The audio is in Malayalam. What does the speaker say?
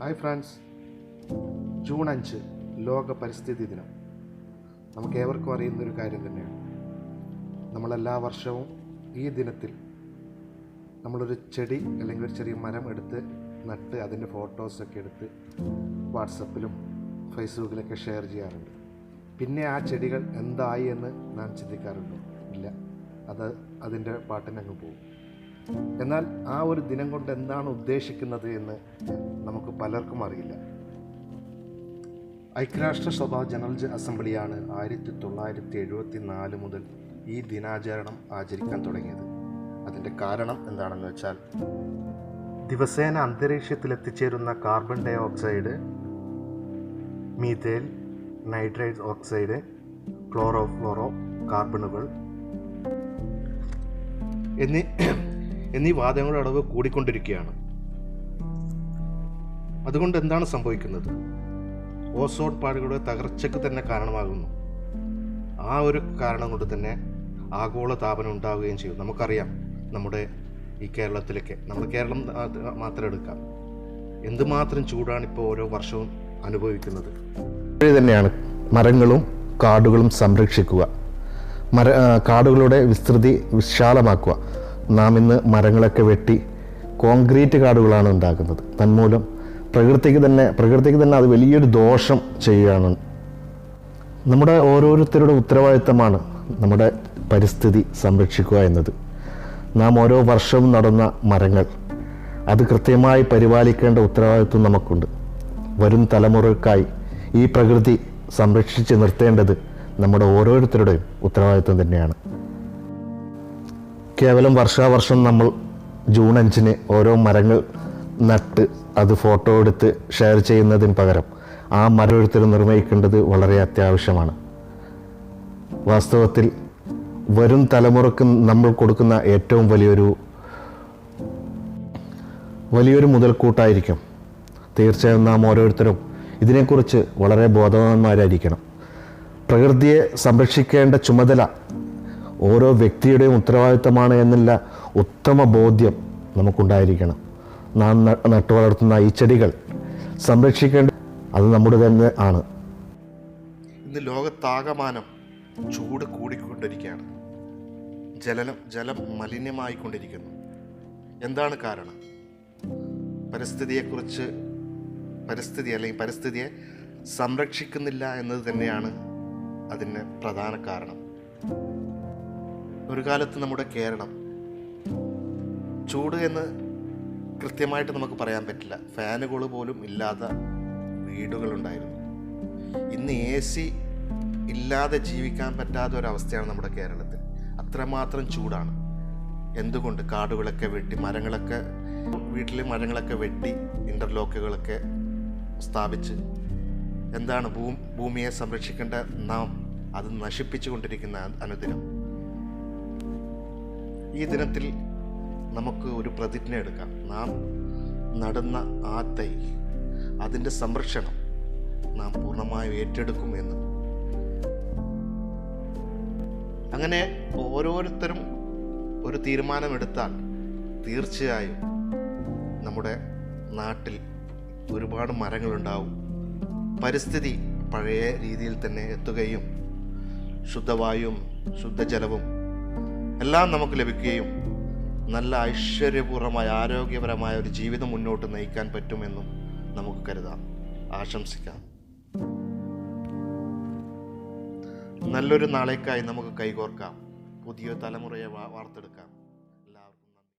ഹായ് ഫ്രണ്ട്സ്, ജൂൺ 5 ലോക പരിസ്ഥിതി ദിനം. നമുക്ക് ഏവർക്കും അറിയുന്നൊരു കാര്യം തന്നെയാണ്. നമ്മളെല്ലാ വർഷവും ഈ ദിനത്തിൽ നമ്മളൊരു ചെടി അല്ലെങ്കിൽ ഒരു ചെറിയ മരം എടുത്ത് നട്ട് അതിൻ്റെ ഫോട്ടോസൊക്കെ എടുത്ത് വാട്സപ്പിലും ഫേസ്ബുക്കിലൊക്കെ ഷെയർ ചെയ്യാറുണ്ട്. പിന്നെ ആ ചെടികൾ എന്തായി എന്ന് നാം ചിന്തിക്കാറുണ്ടോ? ഇല്ല, അതിൻ്റെ പാട്ടിനങ്ങ് പോകും. എന്നാൽ ആ ഒരു ദിനം കൊണ്ട് എന്താണ് ഉദ്ദേശിക്കുന്നത് എന്ന് നമുക്ക് പലർക്കും അറിയില്ല. ഐക്യരാഷ്ട്രസഭ ജനറൽ അസംബ്ലിയാണ് 1974 മുതൽ ഈ ദിനാചരണം ആചരിക്കാൻ തുടങ്ങിയത്. അതിൻ്റെ കാരണം എന്താണെന്ന് വെച്ചാൽ, ദിവസേന അന്തരീക്ഷത്തിൽ എത്തിച്ചേരുന്ന carbon dioxide, methane, nitrate oxide, ക്ലോറോ കാർബണുകൾ എന്നീ വാതകങ്ങളുടെ അളവ് കൂടിക്കൊണ്ടിരിക്കുകയാണ്. അതുകൊണ്ട് എന്താണ് സംഭവിക്കുന്നത്? ഓസോൺ പാളികളുടെ തകർച്ചയ്ക്ക് തന്നെ കാരണമാകുന്നു. ആ ഒരു കാരണം കൊണ്ട് തന്നെ ആഗോള താപനം ഉണ്ടാവുകയും ചെയ്യും. നമുക്കറിയാം, നമ്മുടെ ഈ നമ്മുടെ കേരളം മാത്രം എടുക്കാം, എന്തുമാത്രം ചൂടാണ് ഇപ്പോൾ ഓരോ വർഷവും അനുഭവിക്കുന്നത്. തന്നെയാണ് മരങ്ങളും കാടുകളും സംരക്ഷിക്കുക, കാടുകളുടെ വിസ്തൃതി വിശാലമാക്കുക. നാം ഇന്ന് മരങ്ങളൊക്കെ വെട്ടി കോൺക്രീറ്റ് കാടുകളാണ് ഉണ്ടാക്കുന്നത്. തന്മൂലം പ്രകൃതിക്ക് തന്നെ അത് വലിയൊരു ദോഷം ചെയ്യുകയാണ്. നമ്മുടെ ഓരോരുത്തരുടെ ഉത്തരവാദിത്തമാണ് നമ്മുടെ പരിസ്ഥിതി സംരക്ഷിക്കുക എന്നത്. നാം ഓരോ വർഷവും നടുന്ന മരങ്ങൾ അത് കൃത്യമായി പരിപാലിക്കേണ്ട ഉത്തരവാദിത്വം നമുക്കുണ്ട്. വരും തലമുറയ്ക്കായി ഈ പ്രകൃതി സംരക്ഷിച്ച് നിർത്തേണ്ടത് നമ്മുടെ ഓരോരുത്തരുടെയും ഉത്തരവാദിത്വം തന്നെയാണ്. കേവലം വർഷാവർഷം നമ്മൾ ജൂൺ 5 ഓരോ മരങ്ങൾ നട്ട് അത് ഫോട്ടോ എടുത്ത് ഷെയർ ചെയ്യുന്നതിന് പകരം ആ മരം നിർവഹിക്കേണ്ടത് വളരെ അത്യാവശ്യമാണ്. വാസ്തവത്തിൽ വരും തലമുറക്ക് നമ്മൾ കൊടുക്കുന്ന ഏറ്റവും വലിയൊരു മുതൽക്കൂട്ടായിരിക്കും. തീർച്ചയായും നാം ഓരോരുത്തരും ഇതിനെക്കുറിച്ച് വളരെ ബോധവാന്മാരായിരിക്കണം. പ്രകൃതിയെ സംരക്ഷിക്കേണ്ട ചുമതല ഓരോ വ്യക്തിയുടെയും ഉത്തരവാദിത്തമാണ് എന്നുള്ള ഉത്തമ ബോധ്യം നമുക്കുണ്ടായിരിക്കണം. നാം നട്ടു വളർത്തുന്ന ഈ ചെടികൾ സംരക്ഷിക്കേണ്ട അത് നമ്മുടെ തന്നെ ആണ്. ഇന്ന് ലോകത്താകമാനം ചൂട് കൂടിക്കൊണ്ടിരിക്കുകയാണ്. ജലം മലിനമായിക്കൊണ്ടിരിക്കുന്നു. എന്താണ് കാരണം? പരിസ്ഥിതിയെ സംരക്ഷിക്കുന്നില്ല എന്നത് തന്നെയാണ് അതിന് പ്രധാന കാരണം. ഒരു കാലത്ത് നമ്മുടെ കേരളം ചൂട് എന്ന് കൃത്യമായിട്ട് നമുക്ക് പറയാൻ പറ്റില്ല. ഫാനുകൾ പോലും ഇല്ലാത്ത വീടുകളുണ്ടായിരുന്നു. ഇന്ന് AC ഇല്ലാതെ ജീവിക്കാൻ പറ്റാത്ത ഒരവസ്ഥയാണ് നമ്മുടെ കേരളത്തിൽ. അത്രമാത്രം ചൂടാണ്. എന്തുകൊണ്ട്? കാടുകളൊക്കെ വെട്ടി, വീട്ടിലെ മരങ്ങളൊക്കെ വെട്ടി ഇൻ്റർലോക്കുകളൊക്കെ സ്ഥാപിച്ച് എന്താണ് ഭൂമിയെ സംരക്ഷിക്കേണ്ട നാം അത് നശിപ്പിച്ചു കൊണ്ടിരിക്കുന്ന അനുദിനം. ഈ ദിനത്തിൽ നമുക്ക് ഒരു പ്രതിജ്ഞ എടുക്കാം. നാം നടുന്ന ആ തൈ, അതിൻ്റെ സംരക്ഷണം നാം പൂർണ്ണമായും ഏറ്റെടുക്കുമെന്ന്. അങ്ങനെ ഓരോരുത്തരും ഒരു തീരുമാനമെടുത്താൽ തീർച്ചയായും നമ്മുടെ നാട്ടിൽ ഒരുപാട് മരങ്ങളുണ്ടാവും. പരിസ്ഥിതി പഴയ രീതിയിൽ തന്നെ എത്തുകയും ശുദ്ധവായുവും ശുദ്ധജലവും എല്ലാം നമുക്ക് ലഭിക്കുകയും നല്ല ഐശ്വര്യപൂർണമായ ആരോഗ്യപരമായ ഒരു ജീവിതം മുന്നോട്ട് നയിക്കാൻ പറ്റുമെന്നും നമുക്ക് കരുതാം, ആശംസിക്കാം. നല്ലൊരു നാളേക്കായി നമുക്ക് കൈകോർക്കാം. പുതിയ തലമുറയെ വാർത്തെടുക്കാം.